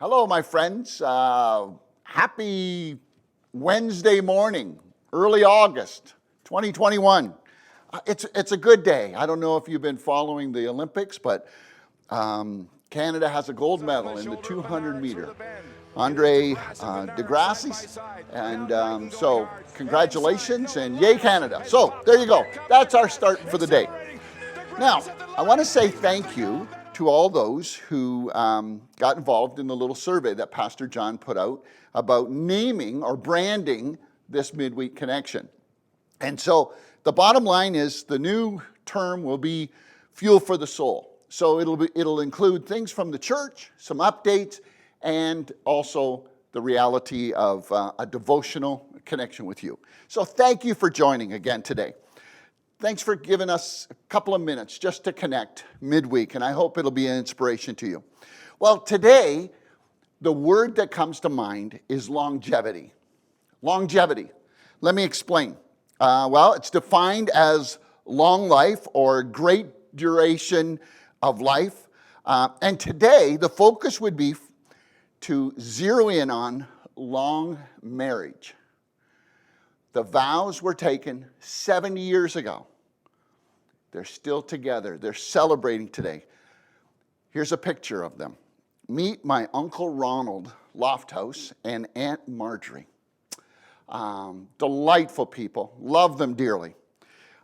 Hello, my friends. Happy Wednesday morning, early August 2021. It's a good day. I don't know if you've been following the Olympics, but Canada has a gold medal in the 200 meter. Andre DeGrassi. And so congratulations and yay Canada. So there you go. That's our start for the day. Now, I want to say thank you to all those who got involved in the little survey that Pastor John put out about naming or branding this midweek connection. And so the bottom line is the new term will be Fuel for the Soul. So it'll include things from the church, some updates, and also the reality of a devotional connection with you. So thank you for joining again today. Thanks for giving us a couple of minutes just to connect midweek, and I hope it'll be an inspiration to you. Well, today, the word that comes to mind is longevity. Longevity. Let me explain. Well, it's defined as long life or great duration of life. And today, the focus would be to zero in on long marriage. The vows were taken 70 years ago. They're still together. They're celebrating today. Here's a picture of them. Meet my Uncle Ronald Lofthouse and Aunt Marjorie. Delightful people. Love them dearly.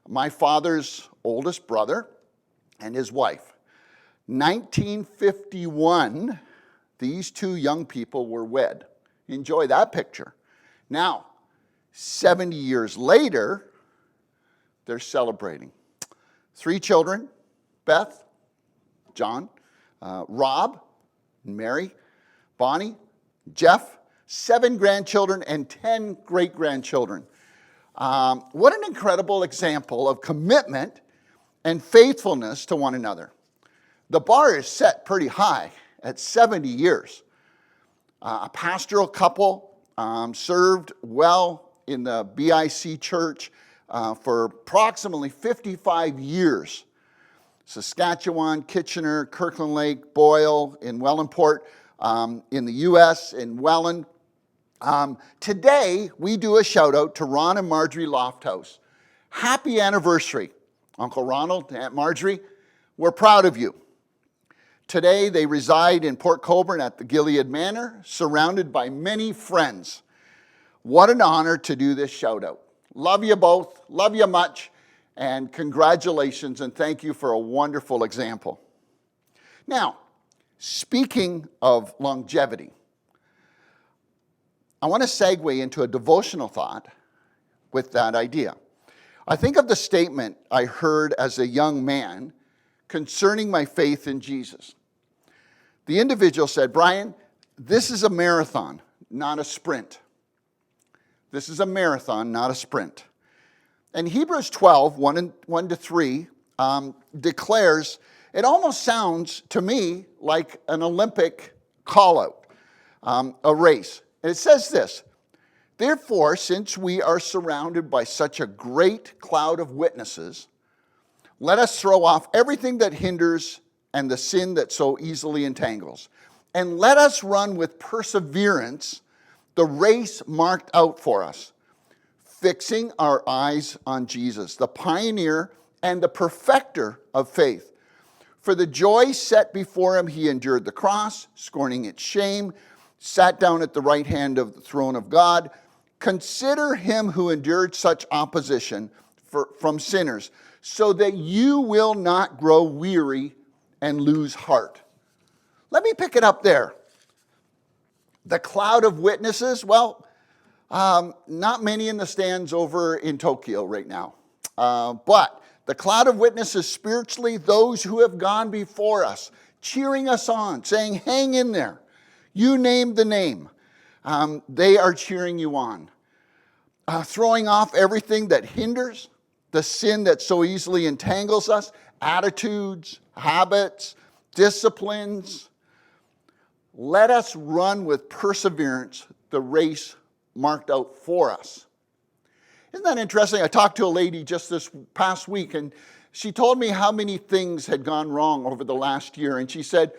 My father's oldest brother and his wife. 1951, these two young people were wed. Enjoy that picture. Now, 70 years later, they're celebrating. 3 children, Beth, John, Rob, Mary, Bonnie, Jeff, 7 grandchildren, and 10 great-grandchildren. What an incredible example of commitment and faithfulness to one another. The bar is set pretty high at 70 years. A pastoral couple served well in the BIC church for approximately 55 years. Saskatchewan, Kitchener, Kirkland Lake, Boyle, in Wellandport, in the U.S., in Welland. Today, we do a shout out to Ron and Marjorie Lofthouse. Happy anniversary, Uncle Ronald, Aunt Marjorie. We're proud of you. Today, they reside in Port Colborne at the Gilead Manor, surrounded by many friends. What an honor to do this shout out. Love you both, love you much, and congratulations, and thank you for a wonderful example. Now, speaking of longevity, I want to segue into a devotional thought with that idea. I think of the statement I heard as a young man concerning my faith in Jesus. The individual said, Brian, this is a marathon, not a sprint. This is a marathon, not a sprint. And Hebrews 12, 1-3, declares, it almost sounds to me like an Olympic call-out, a race. And it says this, therefore, since we are surrounded by such a great cloud of witnesses, let us throw off everything that hinders and the sin that so easily entangles. And let us run with perseverance the race marked out for us, fixing our eyes on Jesus, the pioneer and the perfecter of faith. For the joy set before him, he endured the cross, scorning its shame, sat down at the right hand of the throne of God. Consider him who endured such opposition from sinners, so that you will not grow weary and lose heart. Let me pick it up there. The cloud of witnesses, well, not many in the stands over in Tokyo right now. But the cloud of witnesses spiritually, those who have gone before us, cheering us on, saying, hang in there. You named the name. They are cheering you on. Throwing off everything that hinders, the sin that so easily entangles us, attitudes, habits, disciplines. Let us run with perseverance the race marked out for us. Isn't that interesting? I talked to a lady just this past week, and she told me how many things had gone wrong over the last year. And she said,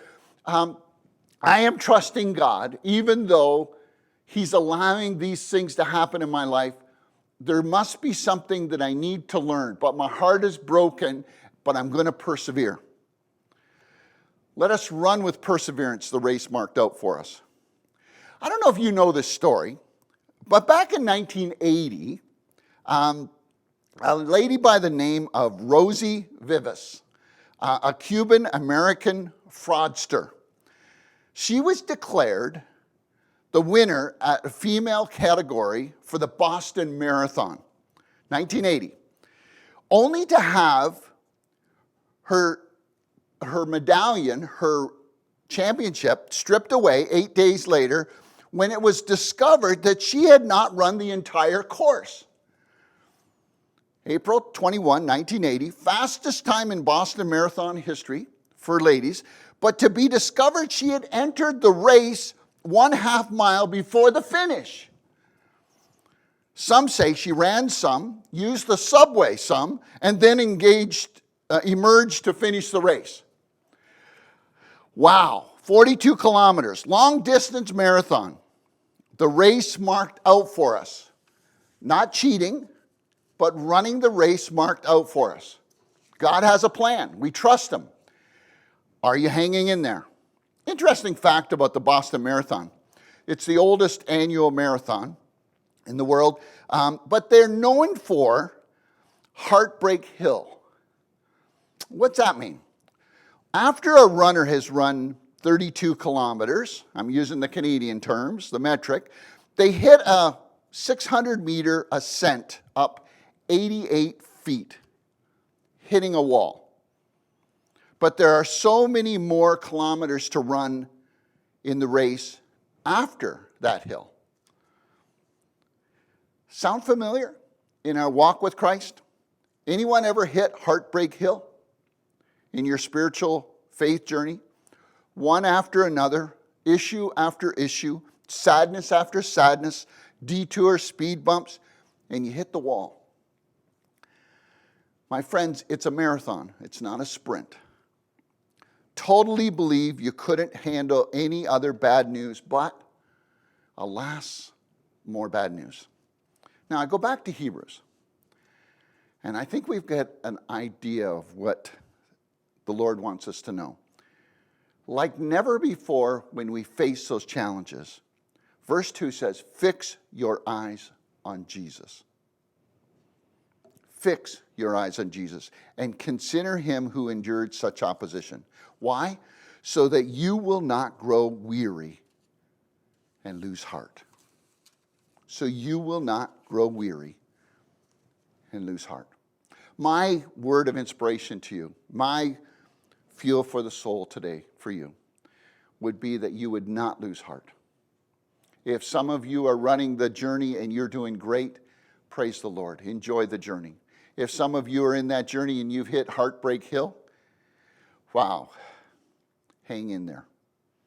I am trusting God, even though He's allowing these things to happen in my life. There must be something that I need to learn, but my heart is broken, but I'm going to persevere. Let us run with perseverance the race marked out for us. I don't know if you know this story, but back in 1980, a lady by the name of Rosie Vivas, a Cuban-American fraudster, she was declared the winner at a female category for the Boston Marathon, 1980, only to have her medallion, her championship, stripped away 8 days later when it was discovered that she had not run the entire course. April 21, 1980, fastest time in Boston Marathon history for ladies, but to be discovered she had entered the race 1/2 mile before the finish. Some say she ran some, used the subway some, and then emerged to finish the race. Wow, 42 kilometers, long distance marathon. The race marked out for us. Not cheating, but running the race marked out for us. God has a plan. We trust Him. Are you hanging in there? Interesting fact about the Boston Marathon. It's the oldest annual marathon in the world, but they're known for Heartbreak Hill. What's that mean? After a runner has run 32 kilometers, I'm using the Canadian terms, the metric, they hit a 600-meter ascent up 88 feet, hitting a wall. But there are so many more kilometers to run in the race after that hill. Sound familiar in our walk with Christ? Anyone ever hit Heartbreak Hill in your spiritual faith journey? One after another, issue after issue, sadness after sadness, detours, speed bumps, and you hit the wall. My friends, it's a marathon. It's not a sprint. Totally believe you couldn't handle any other bad news, but alas, more bad news. Now I go back to Hebrews, and I think we've got an idea of what the Lord wants us to know. Like never before when we face those challenges, verse 2 says, fix your eyes on Jesus. Fix your eyes on Jesus and consider Him who endured such opposition. Why? So that you will not grow weary and lose heart. So you will not grow weary and lose heart. My word of inspiration to you, my fuel for the soul today for you, would be that you would not lose heart. If some of you are running the journey and you're doing great, praise the Lord. Enjoy the journey. If some of you are in that journey and you've hit Heartbreak Hill, wow, hang in there.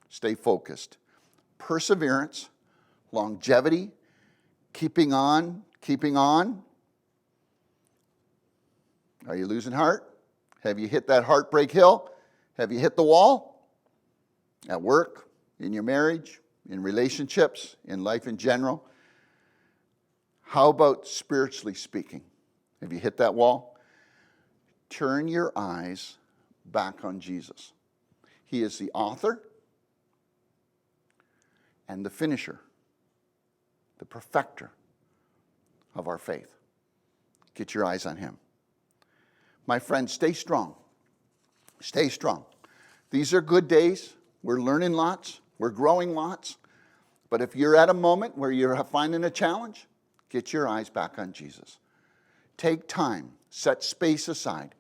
Stay focused. Perseverance, longevity, keeping on. Are you losing heart? Have you hit that Heartbreak Hill? Have you hit the wall? At work, in your marriage, in relationships, in life in general? How about spiritually speaking? Have you hit that wall? Turn your eyes back on Jesus. He is the author and the finisher, the perfecter of our faith. Get your eyes on Him. My friends, stay strong. Stay strong. These are good days. We're learning lots. We're growing lots. But if you're at a moment where you're finding a challenge, get your eyes back on Jesus. Take time, set space aside,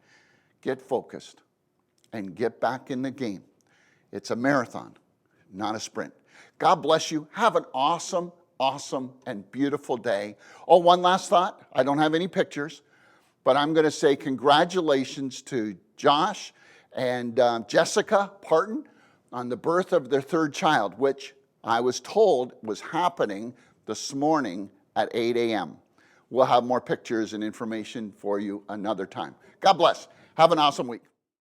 get focused, and get back in the game. It's a marathon, not a sprint. God bless you. Have an awesome, and beautiful day. Oh, one last thought. I don't have any pictures, but I'm going to say congratulations to Josh and Jessica Parton on the birth of their third child, which I was told was happening this morning at 8 a.m. We'll have more pictures and information for you another time. God bless. Have an awesome week.